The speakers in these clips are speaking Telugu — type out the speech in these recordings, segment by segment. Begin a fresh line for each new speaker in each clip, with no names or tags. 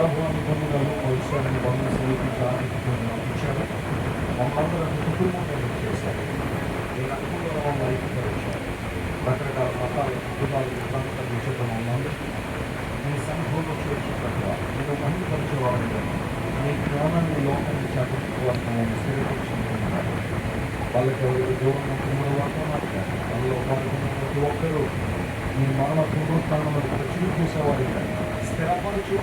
ప్రభు నిబంధనలు మనుషుల నిబంధన ఇచ్చాడు. మమ్మల్ని కుటుంబంగా చేశారు. నేను అనుకూలంగా ఐక్యపరిచారు. రకరకాల మతాల కుటుంబాలు విభాగం మమ్మల్ని నీ సంఘంలో చేర్చుకుంటా నేను మహిళపరిచేవాడు. నీ జ్ఞానాన్ని లోకాన్ని చేపట్టుకోవాలని స్వీకరించుకుంటున్నాను. వాళ్ళకి ఎవరికి దూరంగా కుమ్మడి వాటిలో మాట్లాడారు. వాళ్ళలో పాల్గొన్న ప్రతి ఒక్కరూ నీ మరణ పునరుత్థానాలను రుచి చూసేవాడు. స్థిరపరచు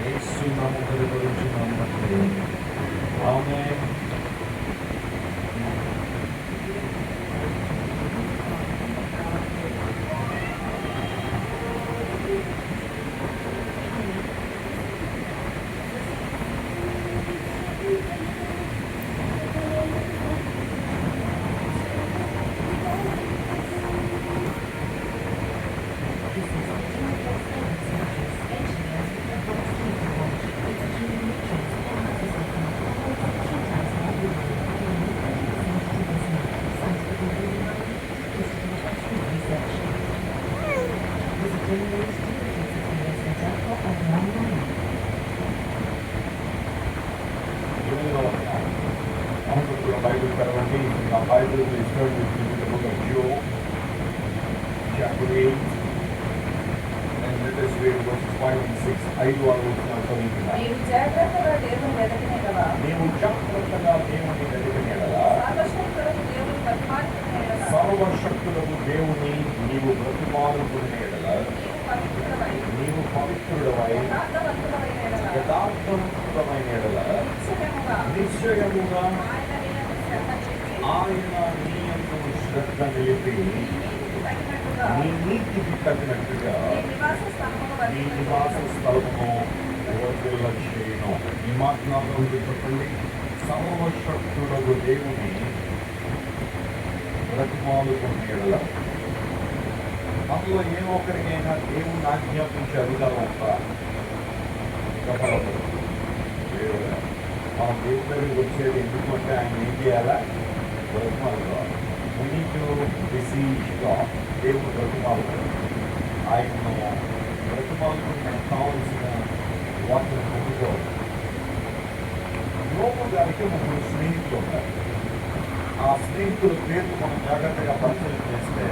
యేసు నామములో పరిగణించున్నాము. ఆమేన్. Bible తెరవండి. ఆ Bible ఇస్టర్న్ the book of Job, chapter 8, and let us read verses 5 and 6. 5 6 చదువుతున్నాను.
నీవు జాగ్రత్తగా దేవుని వెతకని ఎడల
సర్వశక్తులకు దేవుని నీవు బ్రతిమాలుకునే ఎడల నీవు పవిత్రుడవై యథార్థవంతుడమైన ఎడల నిశ్చయముగా ఆయన నీయందు శ్రద్ధ నిలిపి నీ నీతికి తగినట్టుగా నీ నివాస స్థలమును వర్ధిల్ల చేయను. ఈ మాట్లాడడం చెప్పండి. సర్వశక్తుడగు దేవుని బ్రతిమాలుకునే ఎడల అందులో ఏ ఒక్కరికైనా దేవుని ఆజ్ఞాపించే అధికారం ఉందా? చెప్పలేదు. మనం దేవుని దగ్గరికి వచ్చేది ఎందుకంటే ఆయన ఏం చేయాలా? బ్రతిమాలుకోవాలి. We need to receive God. దేవుని బ్రతిమాలుకోవాలి. ఆయనను బ్రతిమాలుకుని మనకు కావాల్సిన వాటిని పొందుకోవాలి. యోగు గారికి ముగ్గురు స్నేహితులు ఉంటారు. ఆ స్నేహితుల పేర్లు మనం జాగ్రత్తగా పరిశీలన చేస్తే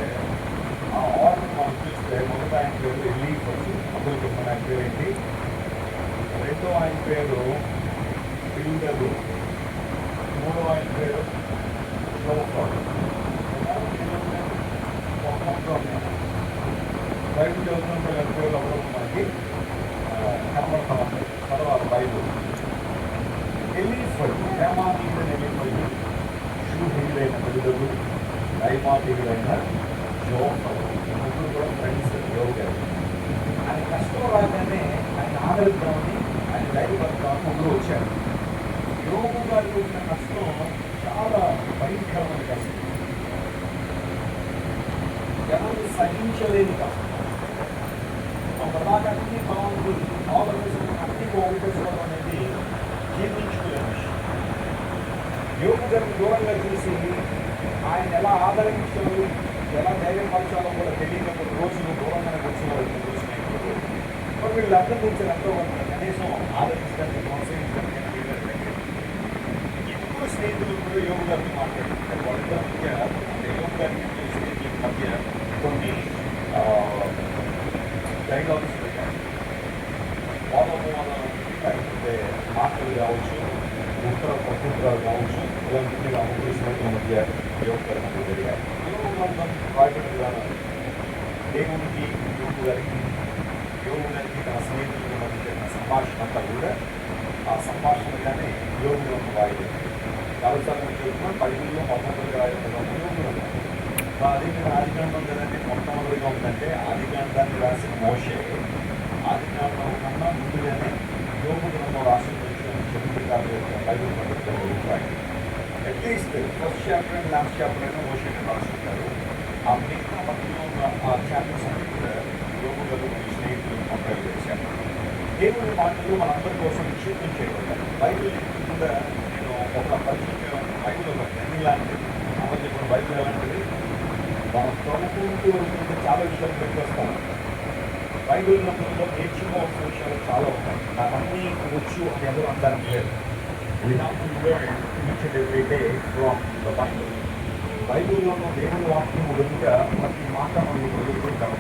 ఆ ఆర్డర్ మనం చూస్తే మొదట ఆయన పేరు ఎలీఫజు. అప్పుడు చెప్పిన ఆయన పేరు ఏంటి? రెండో ఆయన పేరు బిల్దదు. మూడో ఆయన పేరు జోఫరు. బైబిల్ చదువుతున్నప్పుడు ఆయన పేరు అప్పుడు మనకి కనబడతా ఉంటాయి. తర్వాత బైబిల్ ఎలీఫజు, హేమానీయుడైన ఎలీఫజు, షూహీయుడైన బిల్దదు, నైమాతీయుడైన జోఫరు. ముగ్గురు కూడా ఫ్రెండ్స్. యోగు గారు ఆయన కష్టం రాగానే ఆయన ఆదరిద్దామని ఆయన ధైర్యపడతామని ముగ్గురు వచ్చారు. యోగు గారికి వచ్చిన కష్టం చాలా భయంకరమైన కష్టం. ఎవరు సహించలేని కష్టం. ఒకలాగా అన్ని బాగుంది, ఆలోచించడం అన్ని బాగుంటుంది అనేది జీర్ణించుకునే విషయం. యోగు గారిని దూరంగా చూసి ఆయన ఎలా ఆదరించారు, ఎలా ధైర్యపరచాలో కూడా తెలియక కొన్ని రోజులు దూరంగానే వచ్చిన స్నేహితులు. మరి వీళ్ళు అర్థం గురించి ఎంతో కనీసం ఆదరించడానికి, ప్రోత్సహించడానికి ఎక్కువ స్నేహితులు కూడా యోగు గారిని మాట్లాడుతుంటారు. వాళ్ళిద్దరి మధ్య అంటే యోగు గారికి స్నేహితుల మధ్య కొన్ని డైలాగ్స్ పెట్టారు. వాదోపవాదాలు లేకపోతే మాటలు కావచ్చు, ఉత్తర ప్రకృతాలు కావచ్చు, ఇలాంటి అమలు స్నేహితుల మధ్య యోగు గారి మధ్య జరిగాయి. వాటి విధానాలు దేవునికి యోగు గారికి తన స్నేహితుల మధ్య జరిగిన సంభాషణ అంతా కూడా ఆ సంభాషణగానే యోగులు ఒక వాయిదా. చాలాసార్లు చెప్తున్నా బైబిల్లో మొట్టమొదటిగా యోగులు ఉన్నారు. అదేవిధంగా ఆదికాండం కదండి మొట్టమొదటిగా ఉందంటే ఆదికాండాన్ని రాసిన మోషే ఆదికాండం కన్నా ముందుగానే యోగు గ్రంథం రాసిన చరిత్రకారుల యొక్క బైబిల్ పండితుల అభిప్రాయం. At least first chapter and last chapter అయినా మోషేని రాసుకుంటారు. ఆ మిగతా మధ్యలో ఉన్న ఆ చాప్టర్స్ అన్ని కూడా యోగు గారు మరియు స్నేహితులు కంపేర్ చేశారు. దేవుని మాటలు మనందరి కోసం నిక్షేపం చేయబడ్డారు. బైబిల్ కూడా నేను ఒక పరిచయం బైబిల్ ఒక గని లాంటిది. అమలు చెప్పిన బైబిల్ ఎలాంటిది? మనం తోడుకుంటూ వెళ్తుంటే చాలా విషయాలు పెట్టేస్తాం. బైబిల్ గ్రంథంలో నేర్చుకోవాల్సిన విషయాలు చాలా ఉన్నాయి. నాకు అన్నీ వచ్చు అని ఎవరు అనడానికి లేదు. We have to learn each and every day from the Bible. బైబిల్లో దేవుని వాక్యం వెనుక ప్రతి మాట మనం ఎదుర్కొంటాం.